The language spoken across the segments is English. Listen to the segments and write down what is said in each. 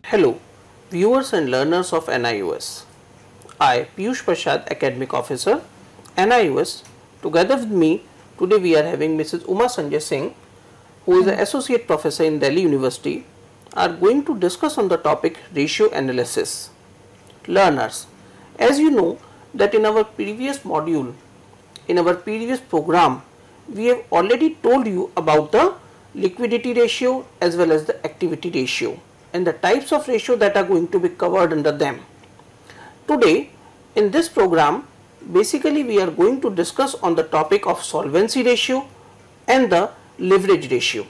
Hello, viewers and learners of NIOS. I, Piyush Prasad, Academic Officer, NIOS. Together with me, today we are having Mrs. Uma Sanjay Singh, who is an Associate Professor in Delhi University, are going to discuss on the topic ratio analysis. Learners, as you know that in our previous module, in our previous program, we have already told you about the liquidity ratio as well as the activity ratio and the types of ratio that are going to be covered under them. Today in this program, basically we are going to discuss on the topic of solvency ratio and the leverage ratio.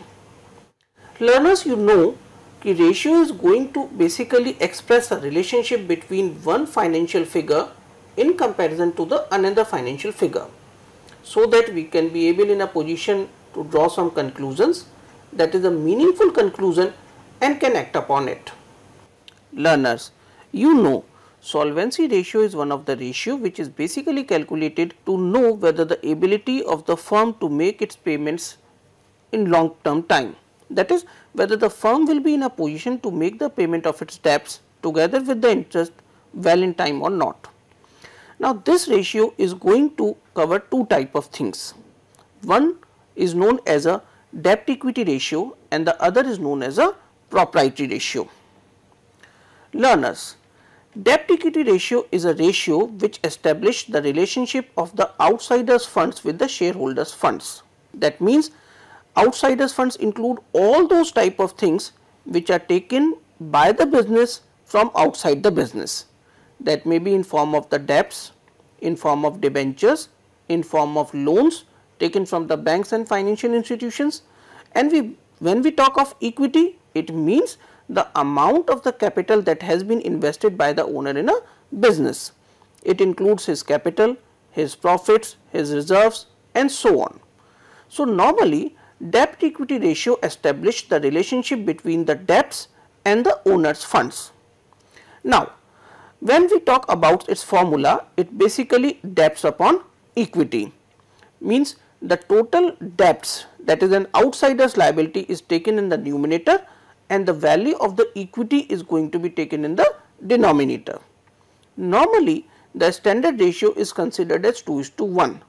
Learners, you know the ratio is going to basically express a relationship between one financial figure in comparison to the another financial figure, so that we can be able in a position to draw some conclusions that is a meaningful conclusion and can act upon it. Learners, you know solvency ratio is one of the ratio which is basically calculated to know whether the ability of the firm to make its payments in long term time, that is whether the firm will be in a position to make the payment of its debts together with the interest well in time or not. Now this ratio is going to cover two type of things. One is known as a debt equity ratio and the other is known as a proprietary ratio. Learners, debt equity ratio is a ratio which establishes the relationship of the outsiders funds with the shareholders funds. That means outsiders funds include all those type of things which are taken by the business from outside the business. That may be in form of the debts, in form of debentures, in form of loans taken from the banks and financial institutions. And when we talk of equity, it means the amount of the capital that has been invested by the owner in a business. It includes his capital, his profits, his reserves and so on. So normally debt equity ratio establishes the relationship between the debts and the owner's funds. Now when we talk about its formula, it basically debts upon equity, means the total debts, that is an outsider's liability, is taken in the numerator and the value of the equity is going to be taken in the denominator. Normally the standard ratio is considered as 2:1.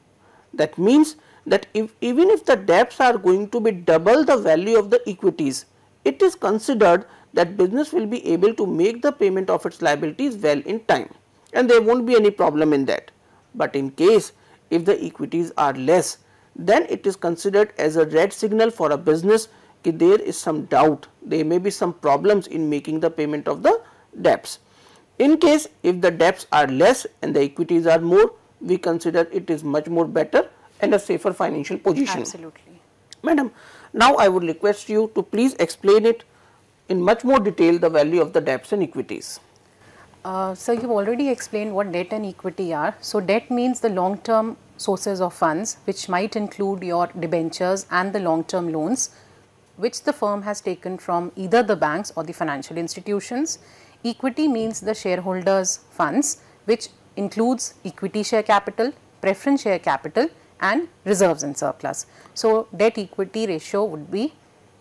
That means that even if the debts are going to be double the value of the equities, it is considered that business will be able to make the payment of its liabilities well in time and there won't be any problem in that. But in case if the equities are less, then it is considered as a red signal for a business that there is some doubt, there may be some problems in making the payment of the debts. In case if the debts are less and the equities are more, we consider it is much more better and a safer financial position. Absolutely. Madam, now I would request you to please explain it in much more detail, the value of the debts and equities. So you've already explained what debt and equity are. So debt means the long term sources of funds, which might include your debentures and the long term loans which the firm has taken from either the banks or the financial institutions. Equity means the shareholders funds, which includes equity share capital, preference share capital and reserves and surplus. So debt equity ratio would be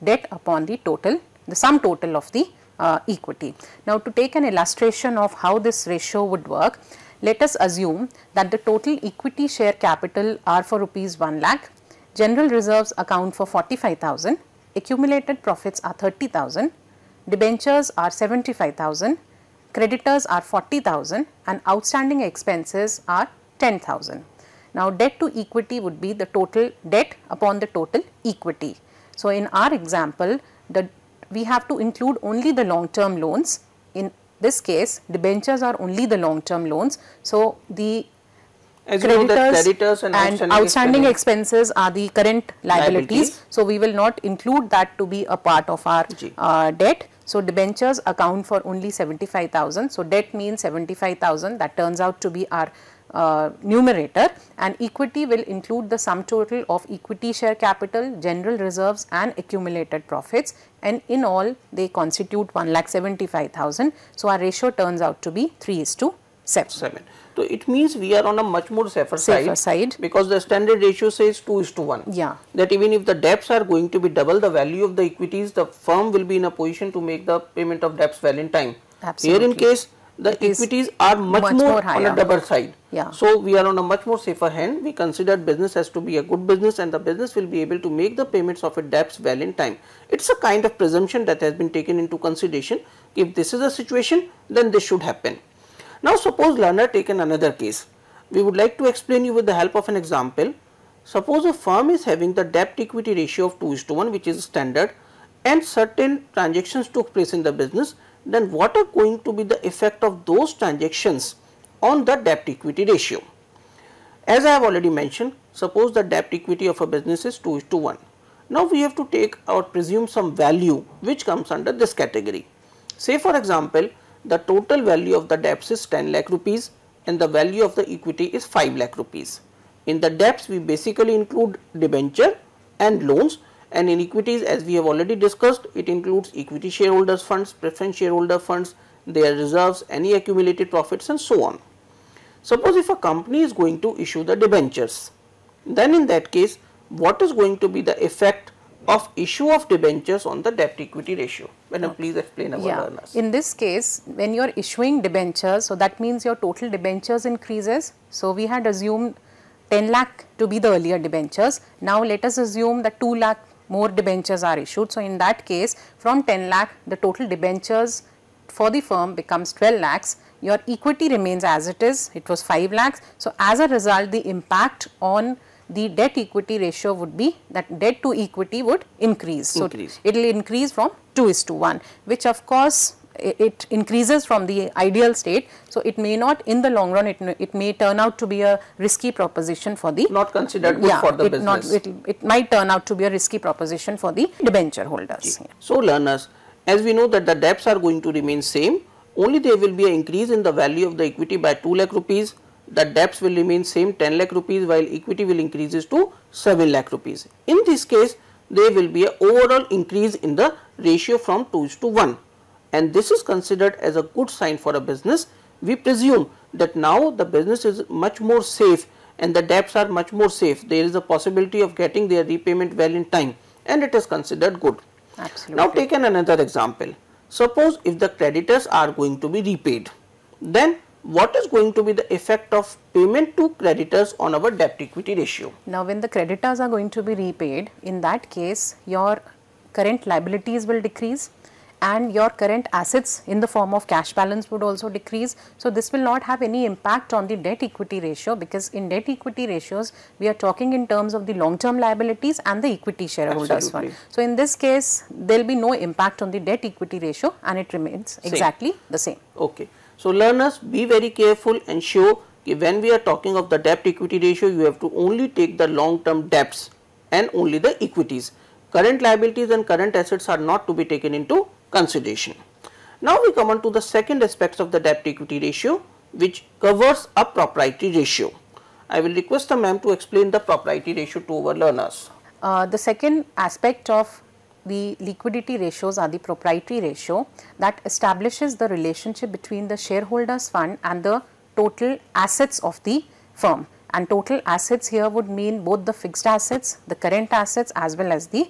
debt upon the total, the sum total of the equity. Now to take an illustration of how this ratio would work, let us assume that the total equity share capital are for rupees 1 lakh, general reserves account for 45,000, accumulated profits are 30,000, debentures are 75,000, creditors are 40,000 and outstanding expenses are 10,000. Now debt to equity would be the total debt upon the total equity. So in our example, we have to include only the long term loans. In this case, debentures are only the long term loans. So the creditors and outstanding expenses are the current liabilities. So we will not include that to be a part of our debt. So debentures account for only 75,000. So debt means 75,000, that turns out to be our numerator, and equity will include the sum total of equity share capital, general reserves and accumulated profits, and in all they constitute 1,75,000. So our ratio turns out to be 3:7. 7. So it means we are on a much more safer side because the standard ratio says 2:1. Yeah. That even if the debts are going to be double the value of the equities, the firm will be in a position to make the payment of debts well in time. Absolutely. Here in case the equities are much more on a double side. Yeah. So we are on a much more safer hand. We consider business as to be a good business and the business will be able to make the payments of its debts well in time. It's a kind of presumption that has been taken into consideration. If this is the situation, then this should happen. Now suppose learner taken another case. We would like to explain you with the help of an example. Suppose a firm is having the debt equity ratio of 2:1, which is standard, and certain transactions took place in the business. Then what are going to be the effect of those transactions on the debt equity ratio? As I have already mentioned, suppose the debt equity of a business is 2:1. Now we have to take or presume some value which comes under this category. Say for example, the total value of the debts is 10 lakh rupees and the value of the equity is 5 lakh rupees. In the debts we basically include debenture and loans, and in equities, as we have already discussed, it includes equity shareholders funds, preference shareholder funds, their reserves, any accumulated profits and so on. Suppose if a company is going to issue the debentures, then in that case what is going to be the effect of issue of debentures on the debt equity ratio? Madam, please explain our learners. In this case, when you are issuing debentures, so that means your total debentures increases. So we had assumed 10 lakh to be the earlier debentures. Now let us assume that 2 lakh more debentures are issued. So in that case, from 10 lakh, the total debentures for the firm becomes 12 lakhs. Your equity remains as it is, it was 5 lakhs. So as a result, the impact on the debt equity ratio would be that debt to equity would increase. So it will increase from 2:1, which of course it increases from the ideal state. So it may not, in the long run, it may turn out to be a risky proposition for the, not considered good for the business. It might turn out to be a risky proposition for the debenture holders. Okay. So learners, as we know that the debts are going to remain same, only there will be an increase in the value of the equity by 2 lakh rupees. The debts will remain same 10 lakh rupees, while equity will increases to 7 lakh rupees. In this case, there will be an overall increase in the ratio from 2:1. And this is considered as a good sign for a business. We presume that now the business is much more safe and the debts are much more safe. There is a possibility of getting their repayment well in time, and it is considered good. Absolutely. Now taken another example. Suppose if the creditors are going to be repaid, then what is going to be the effect of payment to creditors on our debt equity ratio? Now when the creditors are going to be repaid, in that case your current liabilities will decrease and your current assets in the form of cash balance would also decrease. So this will not have any impact on the debt equity ratio, because in debt equity ratios we are talking in terms of the long term liabilities and the equity shareholders fund. So in this case there will be no impact on the debt equity ratio and it remains exactly the same. Okay. So learners, be very careful and show that when we are talking of the debt equity ratio, you have to only take the long term debts and only the equities. Current liabilities and current assets are not to be taken into consideration. Now we come on to the second aspects of the debt equity ratio, which covers a proprietary ratio. I will request the ma'am to explain the proprietary ratio to our learners. The second aspect of the liquidity ratios are the proprietary ratio that establishes the relationship between the shareholders fund and the total assets of the firm. And total assets here would mean both the fixed assets, the current assets as well as the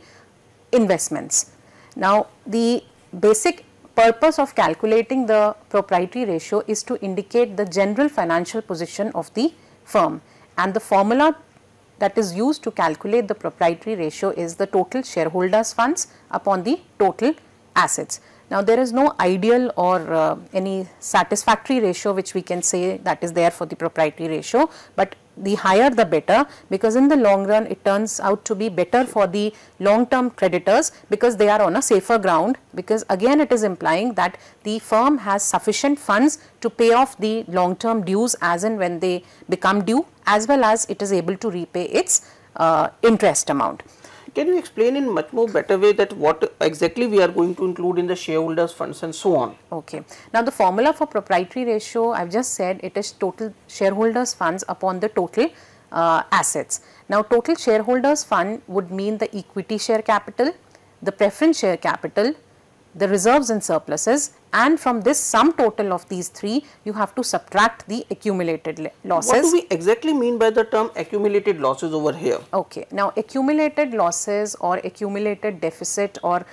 investments. Now the basic purpose of calculating the proprietary ratio is to indicate the general financial position of the firm, and the formula that is used to calculate the proprietary ratio is the total shareholders funds upon the total assets. Now there is no ideal or any satisfactory ratio which we can say that is there for the proprietary ratio, but the higher the better, because in the long run it turns out to be better for the long term creditors because they are on a safer ground, because again it is implying that the firm has sufficient funds to pay off the long term dues as and when they become due, as well as it is able to repay its interest amount. Can you explain in much more better way that what exactly we are going to include in the shareholders funds and so on? Okay. Now the formula for proprietary ratio, I have just said it is total shareholders funds upon the total assets. Now total shareholders fund would mean the equity share capital, the preference share capital, the reserves and surpluses, and from this sum total of these three you have to subtract the accumulated losses. What do we exactly mean by the term accumulated losses over here? Okay, now accumulated losses or accumulated deficit or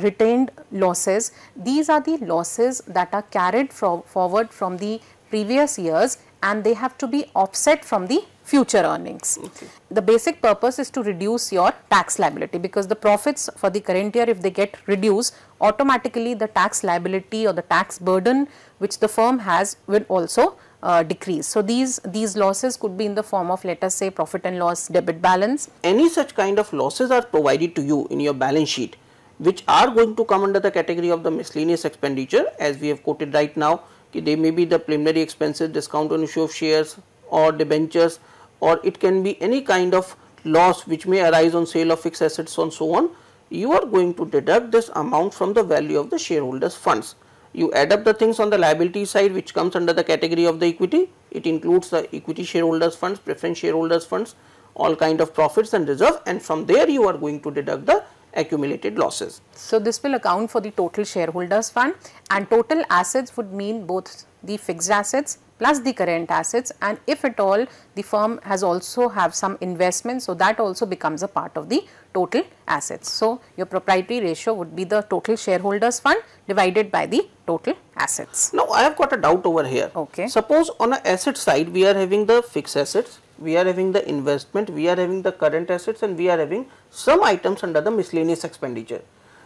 retained losses, these are the losses that are carried forward from the previous years and they have to be offset from the future earnings. Okay. The basic purpose is to reduce your tax liability, because the profits for the current year, if they get reduced, automatically the tax liability or the tax burden which the firm has will also decrease. So these losses could be in the form of, let us say, profit and loss debit balance. Any such kind of losses are provided to you in your balance sheet, which are going to come under the category of the miscellaneous expenditure, as we have quoted right now. They may be the preliminary expenses, discount on issue of shares or debentures, or it can be any kind of loss which may arise on sale of fixed assets and so on. You are going to deduct this amount from the value of the shareholders' funds. You add up the things on the liability side which comes under the category of the equity. It includes the equity shareholders' funds, preference shareholders' funds, all kind of profits and reserve, and from there you are going to deduct the accumulated losses. So this will account for the total shareholders fund, and total assets would mean both the fixed assets plus the current assets, and if at all the firm has also have some investments, so that also becomes a part of the total assets. So your proprietary ratio would be the total shareholders fund divided by the total assets. Now I have got a doubt over here. Okay. Suppose on a asset side we are having the fixed assets, we are having the investment, we are having the current assets, and we are having some items under the miscellaneous expenditure.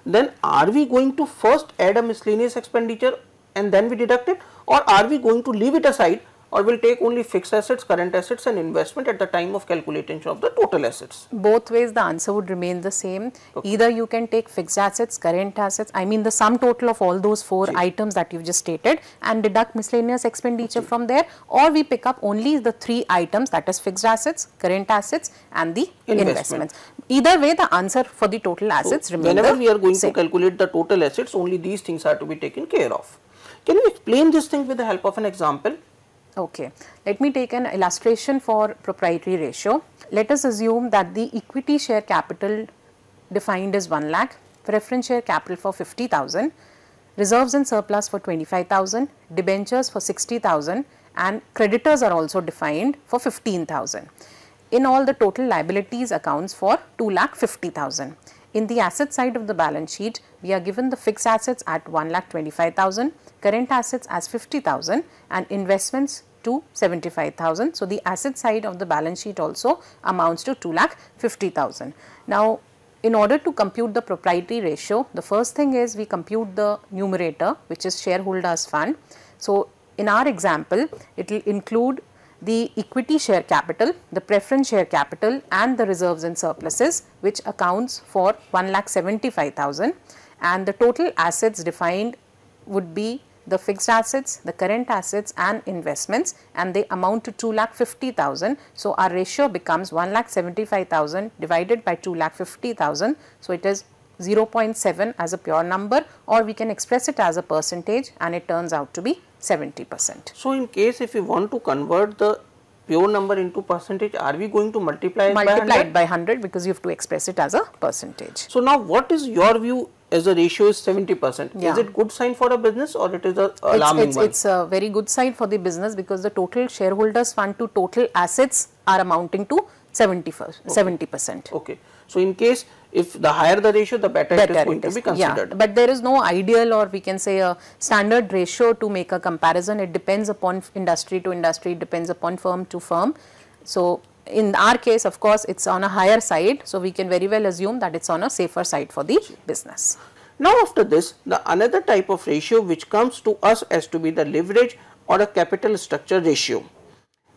Then are we going to first add a miscellaneous expenditure and then we deduct it, or are we going to leave it aside, or will take only fixed assets, current assets and investment at the time of calculation of the total assets? Both ways the answer would remain the same. Okay. Either you can take fixed assets, current assets, I mean the sum total of all those four items that you've just stated, and deduct miscellaneous expenditure from there, or we pick up only the three items, that is fixed assets, current assets and the investments. Either way the answer for the total assets remains the same. Whenever we are going to calculate the total assets, only these things are to be taken care of. Can you explain this thing with the help of an example? Okay, let me take an illustration for proprietary ratio. Let us assume that the equity share capital defined as 1 lakh, preference share capital for 50,000, reserves and surplus for 25,000, debentures for 60,000, and creditors are also defined for 15,000. In all, the total liabilities accounts for 2,50,000. In the asset side of the balance sheet, we are given the fixed assets at 1,25,000, current assets as 50,000 and investments to 75,000. So the asset side of the balance sheet also amounts to 2,50,000. Now, in order to compute the proprietary ratio, the first thing is we compute the numerator, which is shareholders fund. So in our example, it will include the equity share capital, the preference share capital and the reserves and surpluses, which accounts for 1,75,000, and the total assets defined would be the fixed assets, the current assets and investments, and they amount to 2,50,000. So our ratio becomes 1,75,000 divided by 2,50,000. So it is 0.7 as a pure number, or we can express it as a percentage, and it turns out to be 70%. So in case if we want to convert the pure number into percentage, are we going to multiply it by 100, because you have to express it as a percentage. So now what is your view as a ratio is 70%? Yeah. Is it good sign for a business, or it is a alarming one? It's a very good sign for the business, because the total shareholders fund to total assets are amounting to 70%. Okay. So in case if the higher the ratio, the better it is going to be considered. Yeah, but there is no ideal, or we can say a standard ratio to make a comparison. It depends upon industry to industry, it depends upon firm to firm. So in our case, of course, it's on a higher side, so we can very well assume that it's on a safer side for the business. Now after this, the another type of ratio which comes to us as to be the leverage or a capital structure ratio.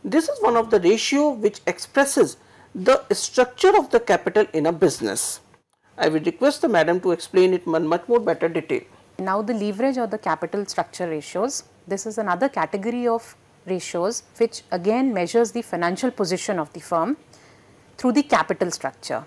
This is one of the ratio which expresses the structure of the capital in a business. I will request the madam to explain it in much more better detail. Now the leverage or the capital structure ratios, this is another category of ratios which again measures the financial position of the firm through the capital structure.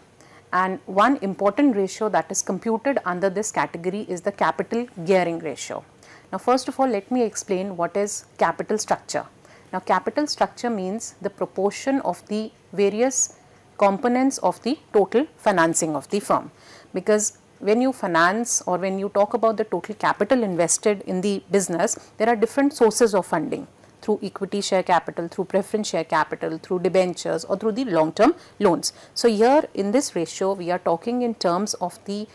And one important ratio that is computed under this category is the capital gearing ratio. Now first of all, let me explain what is capital structure. Now capital structure means the proportion of the various components of the total financing of the firm, because when you finance or when you talk about the total capital invested in the business, there are different sources of funding through equity share capital, through preference share capital, through debentures or through the long-term loans. So here in this ratio, we are talking in terms of the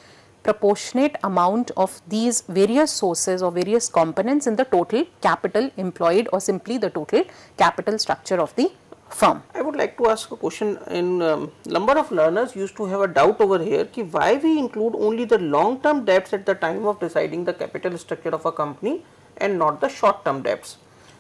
proportionate amount of these various sources or various components in the total capital employed or simply the total capital structure of the firm. I would like to ask a question. In number of learners used to have a doubt over here ki why we include only the long term debts at the time of deciding the capital structure of a company and not the short term debts.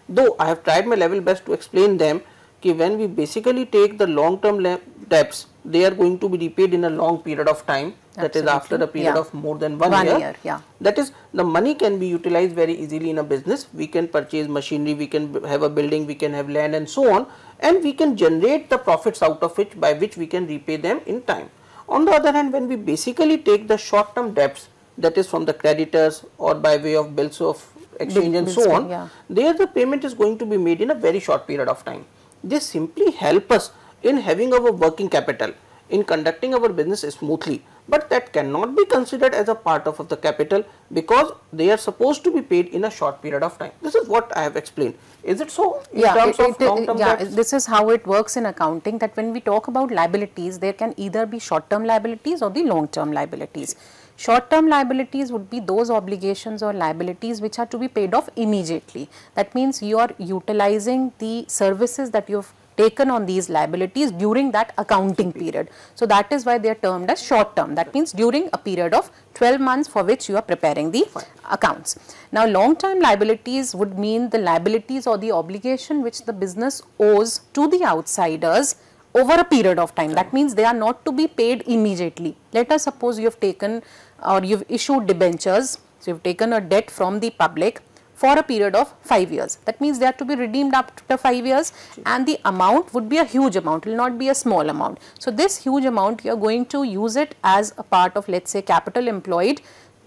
Though I have tried my level best to explain them कि when we basically take the long term debts, they are going to be repaid in a long period of time. That is after a period of more than one year. That is, the money can be utilized very easily in a business. We can purchase machinery, we can have a building, we can have land and so on, and we can generate the profits out of it by which we can repay them in time. On the other hand, when we basically take the short term debts, that is from the creditors or by way of bills of exchange and so on, there the payment is going to be made in a very short period of time. They simply help us in having our working capital, in conducting our business smoothly, but that cannot be considered as a part of the capital because they are supposed to be paid in a short period of time. This is what I have explained. Is it so in terms of long-term debts? This is how it works in accounting, that when we talk about liabilities, there can either be short-term liabilities or the long-term liabilities. Short-term liabilities would be those obligations or liabilities which are to be paid off immediately. That means you are utilizing the services that you have taken on these liabilities during that accounting period. So that is why they are termed as short-term. That means during a period of 12 months for which you are preparing the accounts. Now long-term liabilities would mean the liabilities or the obligation which the business owes to the outsiders over a period of time. That means they are not to be paid immediately. Let us suppose you have taken or you have issued debentures, so you have taken a debt from the public for a period of 5 years. That means they are to be redeemed after 5 years and the amount would be a huge amount, it will not be a small amount. So this huge amount you are going to use it as a part of, let's say, capital employed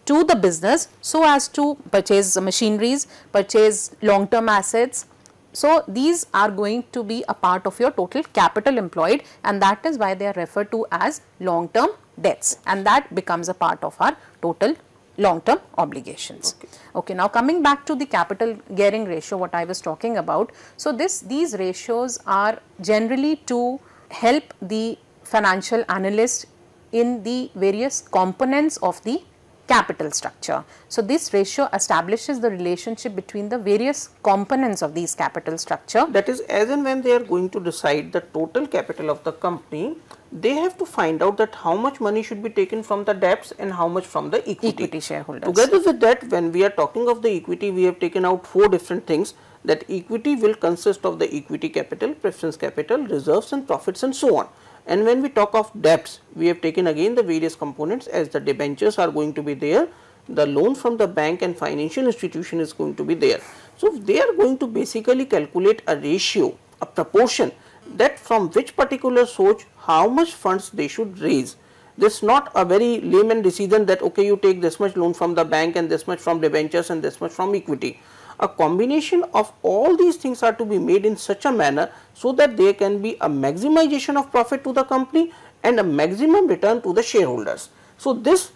to the business so as to purchase machineries, purchase long-term assets. So these are going to be a part of your total capital employed, and that is why they are referred to as long-term debts, and that becomes a part of our total long-term obligations. Okay, now coming back to the capital gearing ratio, what I was talking about. So these ratios are generally to help the financial analyst in the various components of the capital structure. So this ratio establishes the relationship between the various components of these capital structure. That is, as and when they are going to decide the total capital of the company, they have to find out that how much money should be taken from the debts and how much from the equity shareholders. Together with that, when we are talking of the equity, we have taken out 4 different things. That equity will consist of the equity capital, preference capital, reserves and profits and so on. And when we talk of debts, we have taken again the various components, as the debentures are going to be there, the loan from the bank and financial institution is going to be there. So they are going to basically calculate a ratio, a proportion, that from which particular source how much funds they should raise. This is not a very layman decision that okay, you take this much loan from the bank and this much from debentures and this much from equity. A combination of all these things are to be made in such a manner so that there can be a maximization of profit to the company and a maximum return to the shareholders. So this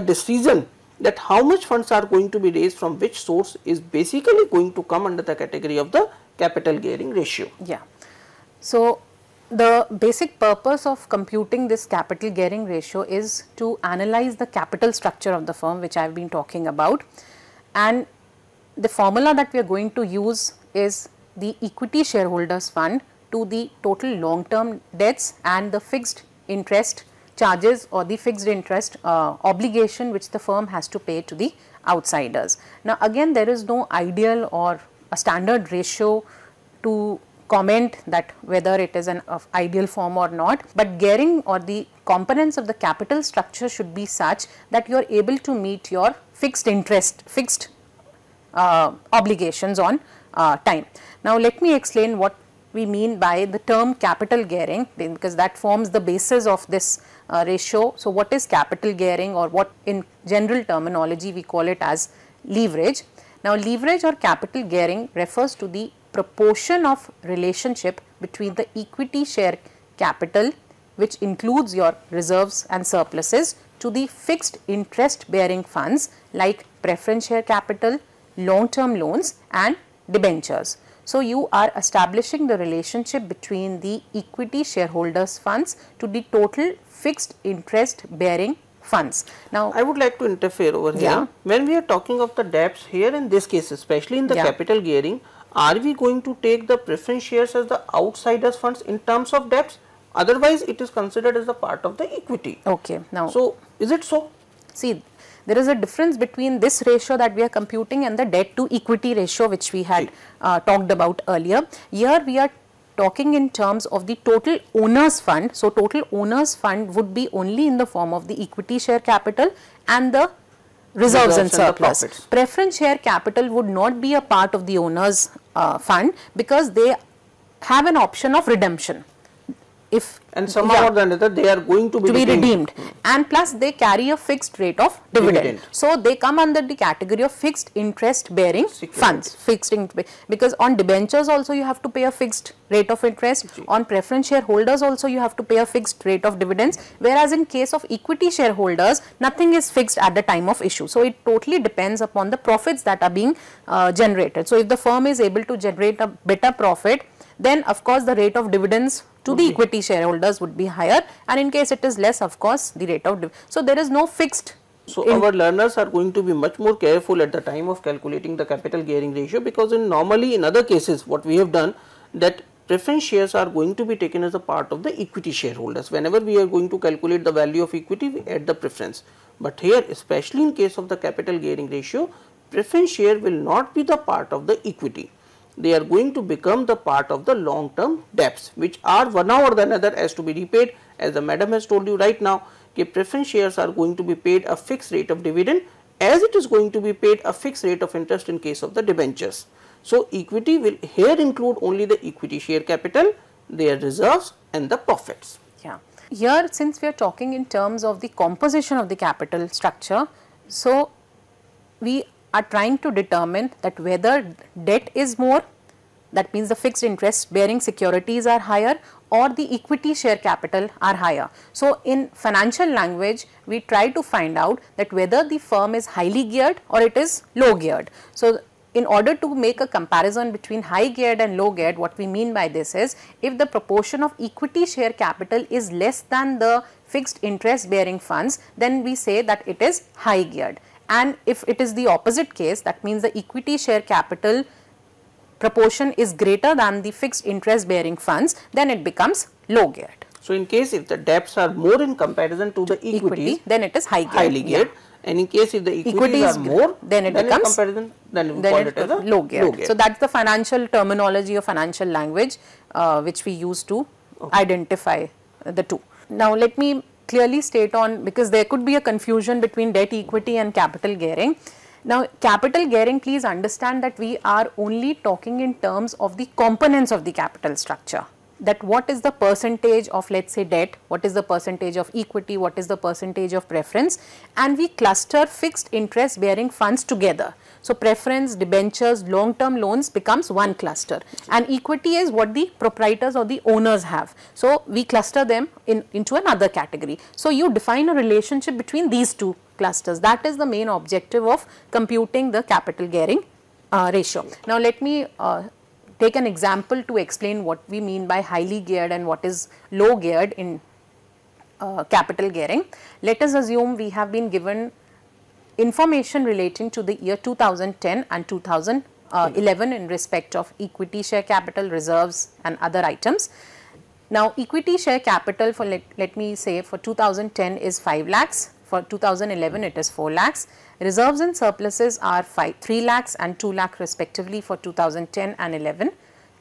decision that how much funds are going to be raised from which source is basically going to come under the category of the capital gearing ratio. Yeah. So the basic purpose of computing this capital gearing ratio is to analyze the capital structure of the firm, which I have been talking about, and the formula that we are going to use is the equity shareholders fund to the total long-term debts and the fixed interest charges or the fixed interest obligation which the firm has to pay to the outsiders. Now again, there is no ideal or a standard ratio to comment that whether it is an ideal form or not, but gearing or the components of the capital structure should be such that you are able to meet your fixed interest, fixed obligations on time. Now let me explain what we mean by the term capital gearing, because that forms the basis of this ratio. So what is capital gearing, or what in general terminology we call it as leverage. Now leverage or capital gearing refers to the proportion of relationship between the equity share capital, which includes your reserves and surpluses, to the fixed interest bearing funds like preference share capital, long term loans and debentures. So, you are establishing the relationship between the equity shareholders funds to the total fixed interest bearing funds. Now, I would like to interfere over here. Yeah. When we are talking of the debts here in this case, especially in the capital gearing, are we going to take the preference shares as the outsiders funds in terms of debts? Otherwise, it is considered as a part of the equity. okay. Now, So, is it so? see, there is a difference between this ratio that we are computing and the debt to equity ratio which we had talked about earlier. Here we are talking in terms of the total owners fund. So, total owners fund would be only in the form of the equity share capital and the reserves and surplus. Preference share capital would not be a part of the owners fund because they have an option of redemption. If and somehow or the another they are going to be redeemed. And plus they carry a fixed rate of dividend. So, they come under the category of fixed interest bearing funds, because on debentures also you have to pay a fixed rate of interest, on preference shareholders also you have to pay a fixed rate of dividends, whereas in case of equity shareholders nothing is fixed at the time of issue. So, it totally depends upon the profits that are being generated. So, if the firm is able to generate a better profit, then of course the rate of dividends to the equity shareholders would be higher, and in case it is less, of course the rate of so there is no fixed. So, our learners are going to be much more careful at the time of calculating the capital gearing ratio, because normally in other cases what we have done, that preference shares are going to be taken as a part of the equity shareholders. Whenever we are going to calculate the value of equity, we add the preference. But here, especially in case of the capital gearing ratio, preference share will not be the part of the equity. They are going to become the part of the long term debts, which are one or the another as to be repaid. As the madam has told you right now, preference shares are going to be paid a fixed rate of dividend, as it is going to be paid a fixed rate of interest in case of the debentures. So, equity will here include only the equity share capital, their reserves and the profits. Yeah. Here, since we are talking in terms of the composition of the capital structure, so we are trying to determine that whether debt is more, that means the fixed interest bearing securities are higher, or the equity share capital are higher. So, in financial language, we try to find out that whether the firm is highly geared or it is low geared. So, in order to make a comparison between high geared and low geared, what we mean by this is, if the proportion of equity share capital is less than the fixed interest bearing funds, then we say that it is high geared. And if it is the opposite case, that means the equity share capital proportion is greater than the fixed interest bearing funds, then it becomes low geared. So, in case if the debts are more in comparison to the equity, then it is highly geared. And in case if the equities are more, then it becomes then we call it as a low geared. So, that is the financial terminology or financial language which we use to identify the two. Now, let me clearly state on, because there could be a confusion between debt equity and capital gearing. Now, capital gearing, please understand that we are only talking in terms of the components of the capital structure, that what is the percentage of, let us say, debt, what is the percentage of equity, what is the percentage of preference, and we cluster fixed interest bearing funds together. So, preference, debentures, long term loans becomes one cluster, and equity is what the proprietors or the owners have. So, we cluster them into another category. So, you define a relationship between these two clusters. That is the main objective of computing the capital gearing ratio. Now, let me take an example to explain what we mean by highly geared and what is low geared in capital gearing. Let us assume we have been given information relating to the year 2010 and 2011 in respect of equity share capital, reserves and other items. Now, equity share capital for let me say for 2010 is 5 lakhs, for 2011 it is 4 lakhs. Reserves and surpluses are 3 lakhs and 2 lakh respectively for 2010 and 11.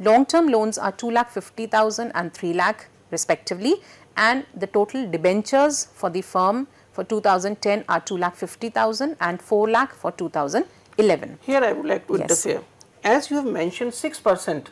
Long term loans are 2,50,000 and 3 lakh respectively, and the total debentures for the firm for 2010 are 2,50,000 and 4 lakh for 2011. Here I would like to interfere. As you have mentioned 6%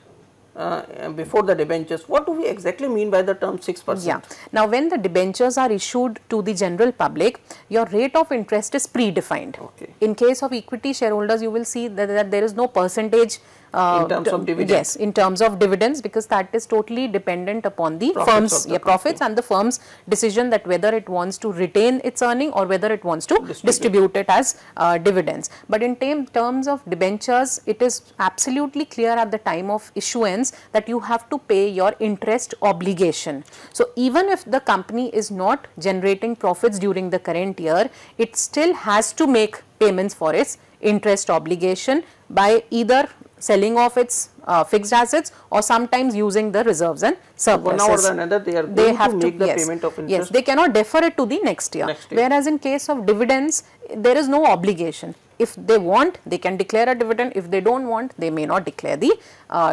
before the debentures, what do we exactly mean by the term 6%? Yeah. Now, when the debentures are issued to the general public, your rate of interest is predefined. In case of equity shareholders, you will see that there is no percentage in terms of dividends. Yes, in terms of dividends, because that is totally dependent upon the firm's profits and the firm's decision that whether it wants to retain its earning or whether it wants to distribute it as dividends. But in terms of debentures, it is absolutely clear at the time of issuance that you have to pay your interest obligation. So even if the company is not generating profits during the current year, it still has to make payments for its interest obligation by either selling off its fixed assets or sometimes using the reserves and surpluses. One or the another, they have to make the payment of interest. Yes, they cannot defer it to the next year. Whereas in case of dividends, there is no obligation. If they want, they can declare a dividend. If they don't want, they may not declare the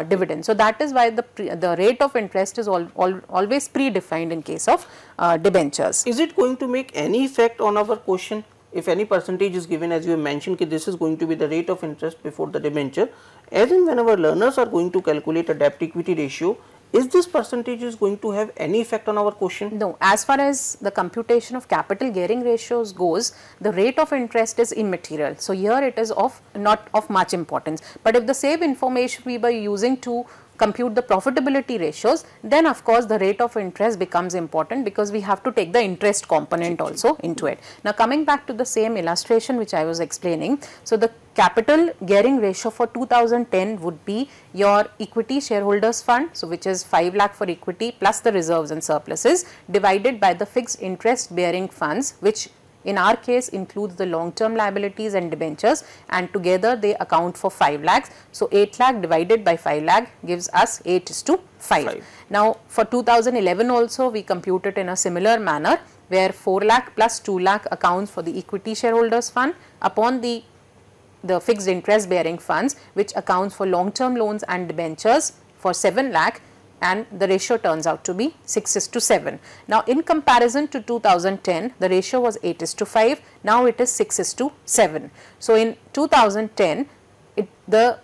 dividend. So that is why the rate of interest is always predefined in case of debentures. Is it going to make any effect on our question? If any percentage is given, as you have mentioned, this is going to be the rate of interest before the debenture, as in when our learners are going to calculate a debt equity ratio, is this percentage is going to have any effect on our question? No, as far as the computation of capital gearing ratios goes, the rate of interest is immaterial. So here it is not of much importance. But if the same information we were using to compute the profitability ratios, then of course the rate of interest becomes important, because we have to take the interest component also into it. Now coming back to the same illustration which I was explaining, so the capital gearing ratio for 2010 would be your equity shareholders fund, so which is 5 lakh for equity plus the reserves and surpluses, divided by the fixed interest bearing funds, which in our case includes the long term liabilities and debentures, and together they account for 5 lakhs. So 8 lakh divided by 5 lakh gives us 8:5. Now for 2011 also we compute it in a similar manner, where 4 lakh plus 2 lakh accounts for the equity shareholders fund upon the fixed interest bearing funds, which accounts for long term loans and debentures for 7 lakh, and the ratio turns out to be 6:7. Now in comparison to 2010, the ratio was 8:5, now it is 6:7. So in 2010, the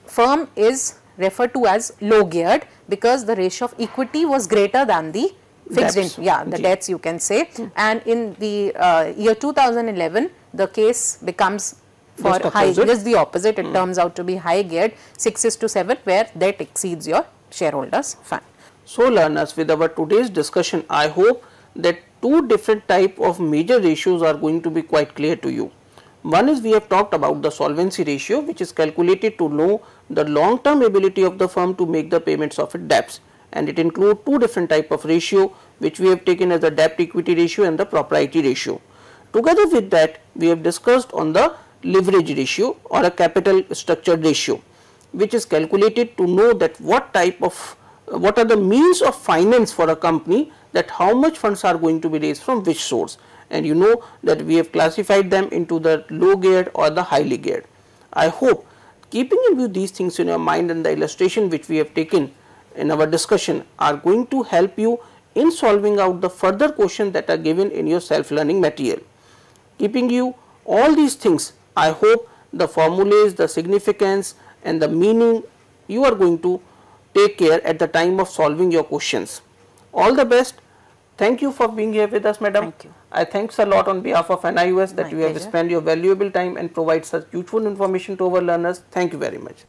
firm is referred to as low geared, because the ratio of equity was greater than the fixed debts you can say, and in the year 2011, the case becomes for high, just the opposite, it turns out to be high geared, 6:7, where debt exceeds your shareholders fund. So learners, with our today's discussion, I hope that two different type of major ratios are going to be quite clear to you. One is, we have talked about the solvency ratio, which is calculated to know the long term ability of the firm to make the payments of its debts, and it includes two different type of ratio, which we have taken as the debt equity ratio and the propriety ratio. Together with that, we have discussed on the leverage ratio or a capital structure ratio, which is calculated to know that what are the means of finance for a company, that how much funds are going to be raised from which source, and you know that we have classified them into the low geared or the highly geared. I hope, keeping in view these things in your mind, and the illustration which we have taken in our discussion are going to help you in solving out the further questions that are given in your self learning material. Keeping you all these things, I hope the formulas, the significance and the meaning, you are going to take care at the time of solving your questions. All the best. Thank you for being here with us, madam. Thank you. I thanks a lot on behalf of NIOS that you have spent your valuable time and provide such useful information to our learners. Thank you very much.